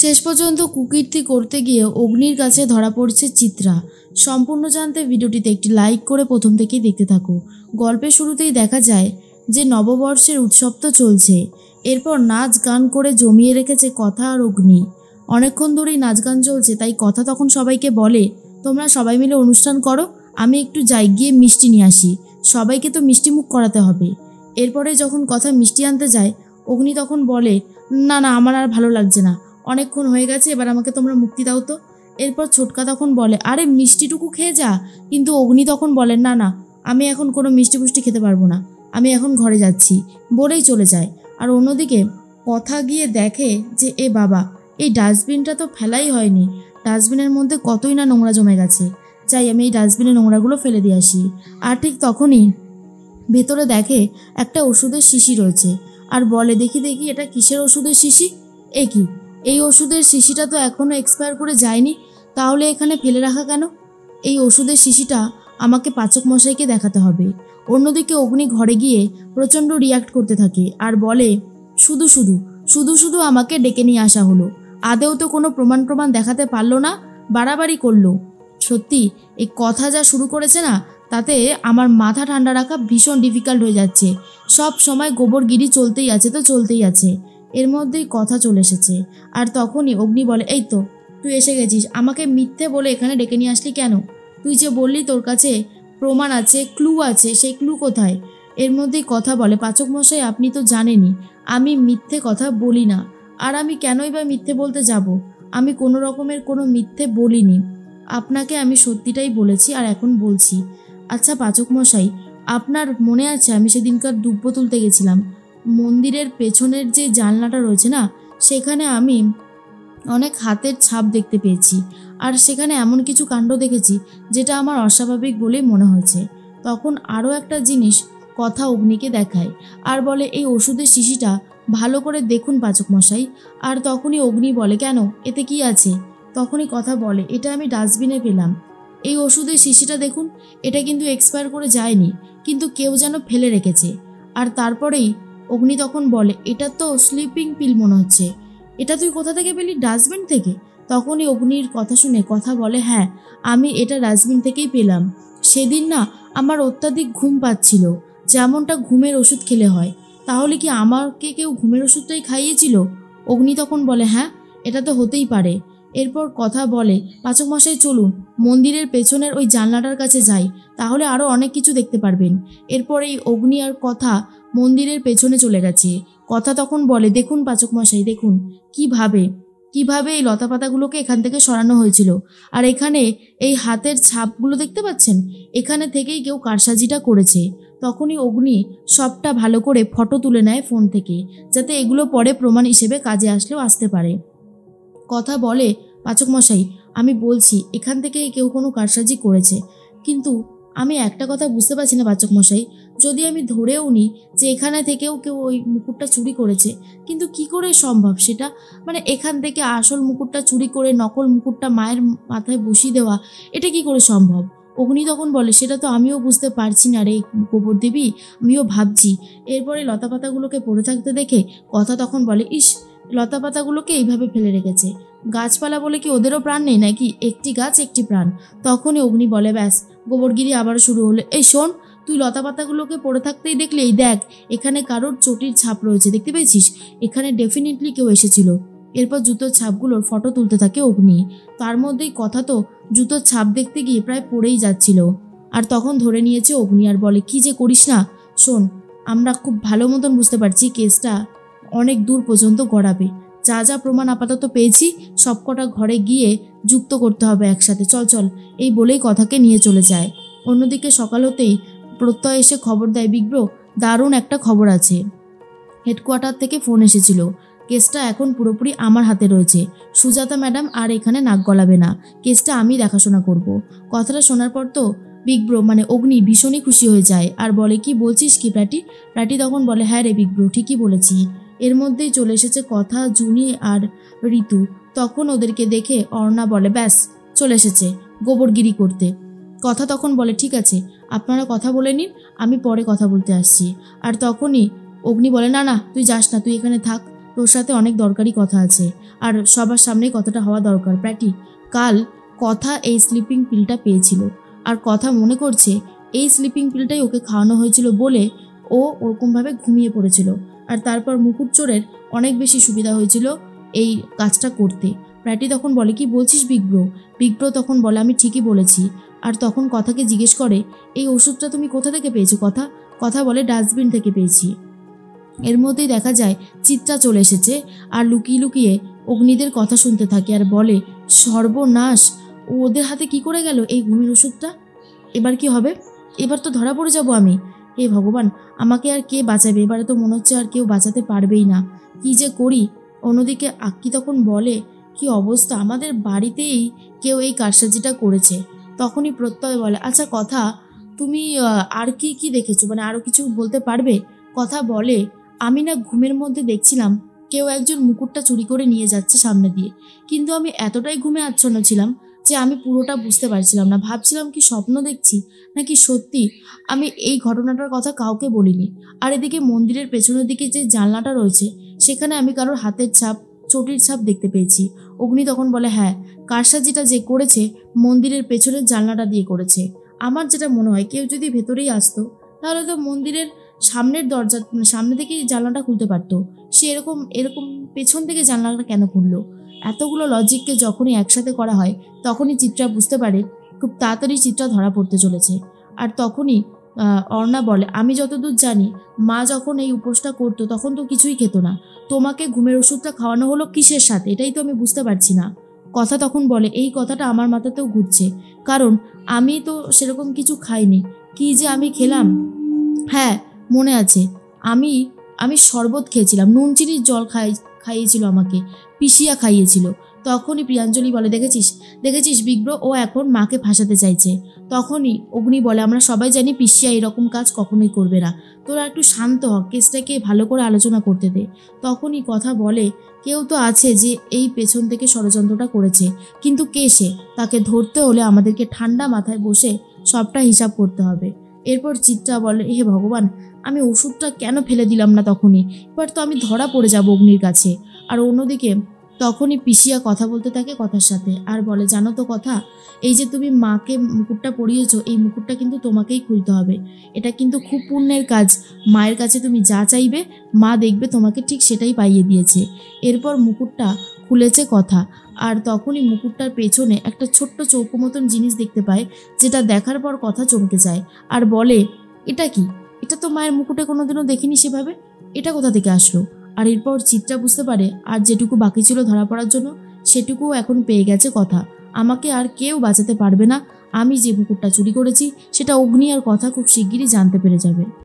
শেষ পর্যন্ত কুকীর্তি করতে গিয়ে অগ্নির কাছে ধরা পড়ছে চিত্রা। সম্পূর্ণ জানতে ভিডিওটিতে একটি লাইক করে প্রথম থেকেই দেখতে থাকো। গল্পের শুরুতেই দেখা যায় যে নববর্ষের উৎসব তো চলছে, এরপর নাচ গান করে জমিয়ে রেখেছে কথা আর অগ্নি। অনেকক্ষণ ধরেই নাচ গান চলছে, তাই কথা তখন সবাইকে বলে, তোমরা সবাই মিলে অনুষ্ঠান করো, আমি একটু যাই, গিয়ে মিষ্টি নিয়ে আসি, সবাইকে তো মিষ্টি মুখ করাতে হবে। এরপরে যখন কথা মিষ্টি আনতে যায়, অগ্নি তখন বলে, না না, আমার আর ভালো লাগছে না, অনেকক্ষণ হয়ে গেছে, এবার আমাকে তোমরা মুক্তি দাও তো। এরপর ছোটকা তখন বলে, আরে মিষ্টিটুকু খেয়ে যা। কিন্তু অগ্নি তখন বলে, না না, আমি এখন কোনো মিষ্টি পুষ্টি খেতে পারবো না, আমি এখন ঘরে যাচ্ছি, বলেই চলে যায়। আর অন্যদিকে কথা গিয়ে দেখে যে এ বাবা, এই ডাস্টবিনটা তো ফেলাই হয়নি, ডাস্টবিনের মধ্যে কতই না নোংরা জমে গেছে, চাই আমি এই ডাস্টবিনে নোংরাগুলো ফেলে দিয়ে আসি। আর ঠিক তখনই ভেতরে দেখে একটা ওষুধের শিশি রয়েছে, আর বলে, দেখি দেখি এটা কিসের ওষুধের শিশি, এ কি, এই ওষুধের শিশিটা তো এখনও এক্সপায়ার করে যায়নি, তাহলে এখানে ফেলে রাখা কেন? এই ওষুধের শিশিটা আমাকে পাচক মশাইকে দেখাতে হবে। অন্যদিকে অগ্নি ঘরে গিয়ে প্রচণ্ড রিয়াক্ট করতে থাকে আর বলে, শুধু শুধু শুধু শুধু আমাকে ডেকে নিয়ে আসা হলো, আদেও তো কোনো প্রমাণ দেখাতে পারলো না, বাড়াবাড়ি করলো। সত্যি এই কথা যা শুরু করেছে না, তাতে আমার মাথা ঠান্ডা রাখা ভীষণ ডিফিকাল্ট হয়ে যাচ্ছে। সব সময় গোবরগিরি চলতেই আছে তো চলতেই আছে। এর মধ্যেই কথা চলে এসেছে, আর তখনই অগ্নি বলে, এই তো তুই এসে গেছিস, আমাকে মিথ্যে বলে এখানে ডেকে নিয়ে আসলি কেন? তুই যে বললি তোর কাছে প্রমাণ আছে, ক্লু আছে, সেই ক্লু কোথায়? এর মধ্যেই কথা বলে, পাচক মশাই আপনি তো জানেনই আমি মিথ্যে কথা বলি না, আর আমি কেনই বা মিথ্যে বলতে যাব? আমি কোনো রকমের কোনো মিথ্যে বলিনি, আপনাকে আমি সত্যিটাই বলেছি আর এখন বলছি। আচ্ছা পাচক মশাই, আপনার মনে আছে আমি সেদিনকার দুব্য তুলতে গেছিলাম, মন্দিরের পেছনের যে জানলাটা রয়েছে না, সেখানে আমি অনেক হাতের ছাপ দেখতে পেয়েছি, আর সেখানে এমন কিছু কাণ্ড দেখেছি যেটা আমার অস্বাভাবিক বলেই মনে হয়েছে। তখন আরও একটা জিনিস কথা অগ্নিকে দেখায় আর বলে, এই ওষুধের শিশিটা ভালো করে দেখুন পাচক মশাই। আর তখনই অগ্নি বলে, কেন, এতে কি আছে? তখনই কথা বলে, এটা আমি ডাস্টবিনে পেলাম, এই ওষুধের শিশিটা দেখুন, এটা কিন্তু এক্সপায়ার করে যায়নি, কিন্তু কেউ যেন ফেলে রেখেছে। আর তারপরেই অগ্নি তখন বলে, এটা তো স্লিপিং পিল মনে হচ্ছে, এটা তুই কোথা থেকে পেলি? ডাস্টবিন থেকে? তখনই অগ্নির কথা শুনে কথা বলে, হ্যাঁ আমি এটা ডাস্টবিন থেকেই পেলাম, সেদিন না আমার অত্যাধিক ঘুম পাচ্ছিল, যেমনটা ঘুমের ওষুধ খেলে হয়, তাহলে কি আমাকে কেউ ঘুমের ওষুধটাই খাইয়েছিল? অগ্নি তখন বলে, হ্যাঁ এটা তো হতেই পারে। এরপর কথা বলে, পাচক মশাই চলুন মন্দিরের পেছনের ওই জানলাটার কাছে যাই, তাহলে আরও অনেক কিছু দেখতে পারবেন। এরপর এই অগ্নি আর কথা মন্দিরের পেছনে চলে গেছে। কথা তখন বলে, দেখুন পাচক মশাই দেখুন, কিভাবে এই লতাপাতাগুলোকে এখান থেকে সরানো হয়েছিল, আর এখানে এই হাতের ছাপগুলো দেখতে পাচ্ছেন, এখানে থেকেই কেউ কারসাজিটা করেছে। তখনই অগ্নি সবটা ভালো করে ফটো তুলে নেয় ফোন থেকে, যাতে এগুলো পরে প্রমাণ হিসেবে কাজে আসলেও আসতে পারে। কথা বলে, পাচক মশাই আমি বলছি এখান থেকে কেউ কোনো কারসাজি করেছে, কিন্তু আমি একটা কথা বুঝতে পারছি না পাচক মশাই, যদি আমি ধরেও নিই যে এখানে থেকেও কেউ ওই মুকুটটা চুরি করেছে, কিন্তু কি করে সম্ভব সেটা? মানে এখান থেকে আসল মুকুটটা চুরি করে নকল মুকুটটা মায়ের মাথায় বসিয়ে দেওয়া, এটা কি করে সম্ভব? অগ্নি তখন বলে, সেটা তো আমিও বুঝতে পারছি না রে গোবর দেবী, আমিও ভাবছি। এরপরে লতাপাতাগুলোকে পড়ে থাকতে দেখে কথা তখন বলে, ইস লতাপাতাগুলোকে এইভাবে ফেলে রেখেছে, গাছপালা বলে কি ওদেরও প্রাণ নেই নাকি? একটি গাছ একটি প্রাণ। তখনই অগ্নি বলে, ব্যাস গোবরগিরি আবারও শুরু হলো, এই শোন, তুই লতাপাতাগুলোকে পড়ে থাকতেই দেখলি, এই দেখ এখানে কারোর চটির ছাপ রয়েছে, দেখতে পেয়েছিস? এখানে ডেফিনেটলি কেউ এসেছিল। এরপর জুতোর ছাপগুলোর ফটো তুলতে থাকে অগ্নি, তার মধ্যেই কথা তো জুতোর ছাপ দেখতে গিয়ে প্রায় পড়েই যাচ্ছিল। আর তখন ধরে নিয়েছে অগ্নি আর বলে, কি যে করিস না, শোন আমরা খুব ভালো মতন বুঝতে পারছি কেসটা অনেক দূর পর্যন্ত গড়াবে, যা যা প্রমাণ আপাতত পেয়েছি সবকটা ঘরে গিয়ে যুক্ত করতে হবে একসাথে, চল চল, এই বলেই কথাকে নিয়ে চলে যায়। অন্যদিকে সকাল হতেই প্রত্যয় এসে খবর দেয়, বিগ ব্রো দারুণ একটা খবর আছে, হেডকোয়ার্টার থেকে ফোন এসেছিল, কেসটা এখন পুরোপুরি আমার হাতে রয়েছে, সুজাতা ম্যাডাম আর এখানে নাক গলাবে না, কেসটা আমি দেখাশোনা করব। কথাটা শোনার পর তো বিগ ব্রো মানে অগ্নি ভীষণই খুশি হয়ে যায় আর বলে, কি বলছিস কি প্র্যাটি? প্র্যাটি তখন বলে, হ্যাঁ রে বিগ ব্রো, ঠিকই বলেছি। এর মধ্যেই চলে এসেছে কথা, জুনি আর ঋতু। তখন ওদেরকে দেখে অর্ণা বলে, ব্যাস চলে এসেছে গোবরগিরি করতে। কথা তখন বলে, ঠিক আছে আপনারা কথা বলে নিন, আমি পরে কথা বলতে আসছি। আর তখনই অগ্নি বলে, না না তুই যাস না, তুই এখানে থাক, তোর সাথে অনেক দরকারি কথা আছে, আর সবার সামনেই কথাটা হওয়া দরকার। প্র্যাটি কাল কথা এই স্লিপিং পিলটা পেয়েছিল, আর কথা মনে করছে এই স্লিপিং পিলটাই ওকে খাওয়ানো হয়েছিল বলে ও ওরকমভাবে ঘুমিয়ে পড়েছিল, আর তারপর মুকুট চোরের অনেক বেশি সুবিধা হয়েছিল এই কাজটা করতে। প্র্যাটি তখন বলে, কি বলছিস বিগ ব্রো? বিগ ব্রো তখন বলে, আমি ঠিকই বলেছি। আর তখন কথাকে জিজ্ঞেস করে, এই ওষুধটা তুমি কোথা থেকে পেয়েছো? কথা বলে, ডাস্টবিন থেকে পেয়েছি। এর মধ্যেই দেখা যায় চিত্রা চলে এসেছে আর লুকিয়ে লুকিয়ে অগ্নিদের কথা শুনতে থাকে আর বলে, সর্বনাশ, ওদের হাতে কি করে গেল এই ঘুমের ওষুধটা? এবার কি হবে? এবার তো ধরা পড়ে যাব আমি। হে ভগবান, আমাকে আর কে বাঁচাবে? এবারে তো মনে হচ্ছে আর কেউ বাঁচাতে পারবেই না। কি যে করি? অন্যদিকে আক্কি তখন বলে, কি অবস্থা, আমাদের বাড়িতেই কেউ এই কারসাজিটা করেছে। তখনই প্রত্যয় বলে, আচ্ছা কথা, তুমি আর কি কি দেখেছো, মানে আরও কিছু বলতে পারবে? কথা বলে, আমি না ঘুমের মধ্যে দেখছিলাম কেউ একজন মুকুটটা চুরি করে নিয়ে যাচ্ছে সামনে দিয়ে, কিন্তু আমি এতটাই ঘুমে আচ্ছন্ন ছিলাম যে আমি পুরোটা বুঝতে পারছিলাম না। ভাবছিলাম কি স্বপ্ন দেখছি নাকি সত্যি। আমি এই ঘটনাটার কথা কাউকে বলিনি। আর এদিকে মন্দিরের পেছনের দিকে যে জানলাটা রয়েছে সেখানে আমি কারোর হাতের ছাপ, চটির ছাপ দেখতে পেয়েছি। অগ্নি তখন বলে, হ্যাঁ, কারসাজিটা যে করেছে মন্দিরের পেছনের জানলাটা দিয়ে করেছে। আমার যেটা মনে হয়, কেউ যদি ভেতরেই আসতো তাহলে তো মন্দিরের সামনের দরজা, সামনে থেকেই জানলাটা খুলতে পারতো। সে এরকম পেছন থেকে জানলাটা কেন খুললো? এতগুলো লজিককে যখনই একসাথে করা হয় তখনই চিত্রা বুঝতে পারে খুব তাড়াতাড়ি চিত্রা ধরা পড়তে চলেছে। আর তখনই অর্ণা বলে, আমি যতদূর জানি মা যখন এই উপোসটা করতো তখন তো কিছুই খেত না। তোমাকে ঘুমের ওষুধটা খাওয়ানো হলো কিসের সাথে, এটাই তো আমি বুঝতে পারছি না। কথা তখন বলে, এই কথাটা আমার মাথাতেও ঘুরছে, কারণ আমি তো সেরকম কিছু খাইনি। কি যে আমি খেলাম, হ্যাঁ মনে আছে, আমি শরবত খেয়েছিলাম, নুন চিনির জল খাইয়েছিল আমাকে, পিসিয়া খাইয়েছিল। তখনই প্রিয়াঞ্জলি বলে, দেখেছিস বিগ ব্রো, ও এখন মাকে ফাঁসাতে চাইছে। তখনই অগ্নি বলে, আমরা সবাই জানি পিসিয়া এরকম কাজ কখনোই করবে না, তোরা একটু শান্ত হ, কেসটাকে ভালো করে আলোচনা করতে দে। তখনই কথা বলে, কেউ তো আছে যে এই পেছন থেকে ষড়যন্ত্রটা করেছে, কিন্তু কে সে? তাকে ধরতে হলে আমাদেরকে ঠান্ডা মাথায় বসে সবটা হিসাব করতে হবে। এরপর চিত্রা বলে, হে ভগবান, আমি ওষুধটা কেন ফেলে দিলাম না তখনই? এবার তো আমি ধরা পড়ে যাব অগ্নির কাছে। আর অন্যদিকে তখনই পিসিয়া কথা বলতে থাকে কথার সাথে আর বলে, জানো তো কথা, এই যে তুমি মাকে মুকুটটা পরিয়েছো, এই মুকুটটা কিন্তু তোমাকেই খুলতে হবে। এটা কিন্তু খুব পুণ্যের কাজ। মায়ের কাছে তুমি যা চাইবে মা দেখবে তোমাকে ঠিক সেটাই পাইয়ে দিয়েছে। এরপর মুকুটটা খুলেছে কথা, আর তখনই মুকুটটার পেছনে একটা ছোট্ট চৌকো মতন জিনিস দেখতে পায়, যেটা দেখার পর কথা চমকে যায় আর বলে, এটা কি? এটা তো মায়ের মুকুটে কোনোদিনও দেখিনি সেভাবে, এটা কোথা থেকে আসলো? আর এরপর চিত্রা বুঝতে পারে আর যেটুকু বাকি ছিল ধরা পড়ার জন্য সেটুকুও এখন পেয়ে গেছে কথা। আমাকে আর কেউ বাঁচাতে পারবে না। আমি যে মুকুটটা চুরি করেছি সেটা অগ্নি আর কথা খুব শিগগিরই জানতে পেরে যাবে।